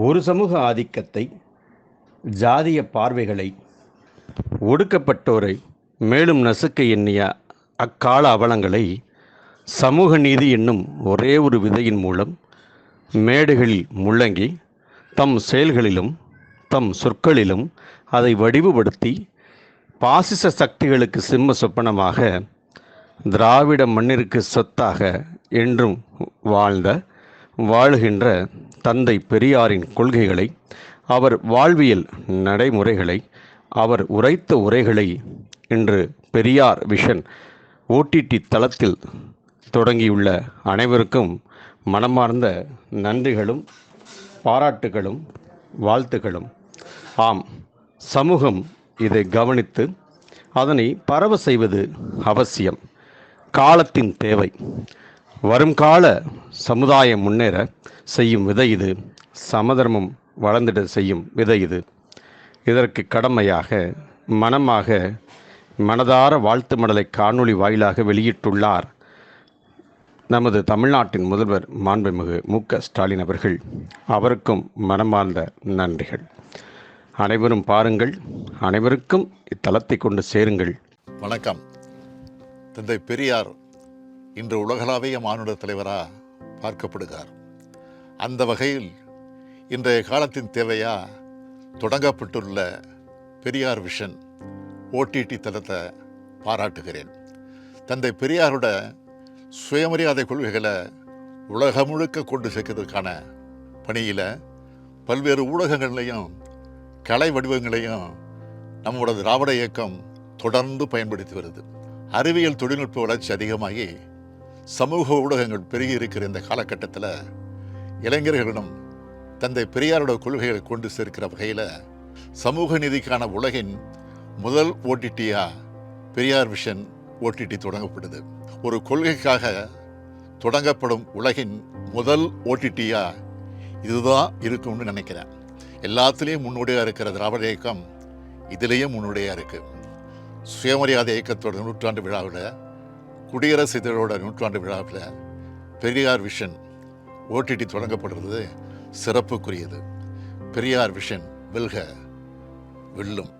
ஒரு சமூக ஆதிக்கத்தை, ஜாதிய பார்வைகளை, ஒடுக்கப்பட்டோரை மேலும் நசுக்க எண்ணிய அக்கால அவலங்களை சமூக நீதி என்னும் ஒரே ஒரு விதையின் மூலம் மேடைகளில் முழங்கி தம் செயல்களிலும் தம் சொற்களிலும் அதை வடிவுபடுத்தி பாசிச சக்திகளுக்கு சிம்ம சொப்பனமாக திராவிட மண்ணிற்கு சொத்தாக என்றும் வாழுகின்ற தந்தை பெரியாரின் கொள்கைகளை, அவர் வாழ்வியல் நடைமுறைகளை, அவர் உரைத்த உரைகளை இன்று பெரியார் விஷன் ஓடிடி தளத்தில் தொடங்கியுள்ள அனைவருக்கும் மனமார்ந்த நன்றிகளும் பாராட்டுகளும் வாழ்த்துகளும். ஆம், சமூகம் இதை கவனித்து அதனை பரவ செய்வது அவசியம், காலத்தின் தேவை. வருங்கால சமுதாயம் முன்னேற செய்யும் விதை இது, சமதர்மம் வளர்ந்திட செய்யும் விதை இது. இதற்கு கடமையாக மனதார வாழ்த்து மடலை காணொளி வாயிலாக வெளியிட்டுள்ளார் நமது தமிழ்நாட்டின் முதல்வர் மாண்புமிகு மு.க. ஸ்டாலின் அவர்கள். அவருக்கும் மனமார்ந்த நன்றிகள். அனைவரும் பாருங்கள், அனைவருக்கும் இத்தலத்தை கொண்டு சேருங்கள். வணக்கம். தந்தை பெரியார் இன்று உலகளாவிய மானுட தலைவராக பார்க்கப்படுகிறார். அந்த வகையில் இன்றைய காலத்தின் தேவையா தொடங்கப்பட்டுள்ள பெரியார் விஷன் ஓடிடி தளத்தை பாராட்டுகிறேன். தந்தை பெரியாரோட சுயமரியாதை கொள்கைகளை உலகம் முழுக்க கொண்டு சேர்க்கிறதுக்கான பணியில் பல்வேறு ஊடகங்களையும் கலை வடிவங்களையும் நம்மளோட திராவிட இயக்கம் தொடர்ந்து பயன்படுத்தி வருது. அறிவியல் தொழில்நுட்ப வளர்ச்சி அதிகமாகி சமூக ஊடகங்கள் பெருகி இருக்கிற இந்த காலகட்டத்தில் இளைஞர்களிடம் தந்தை பெரியாரோட கொள்கைகளை கொண்டு சேர்க்கிற வகையில் சமூக நீதிக்கான உலகின் முதல் ஓடிடியாக பெரியார் விஷன் ஓடிடி தொடங்கப்படுது. ஒரு கொள்கைக்காக தொடங்கப்படும் உலகின் முதல் ஓடிடியாக இதுதான் இருக்கும்னு நினைக்கிறேன். எல்லாத்துலேயும் முன்னோடியாக இருக்கிற திராவிட இயக்கம் இதுலேயும் முன்னோடியாக இருக்குது. சுயமரியாதை இயக்கத்தோட நூற்றாண்டு விழாவில், குடியரசு இதழோட நூற்றாண்டு விழாவில் பெரியார் விஷன் ஓடிடி தொடங்கப்படுறது சிறப்புக்குரியது. பெரியார் விஷன் வெல்க, வெல்லும்.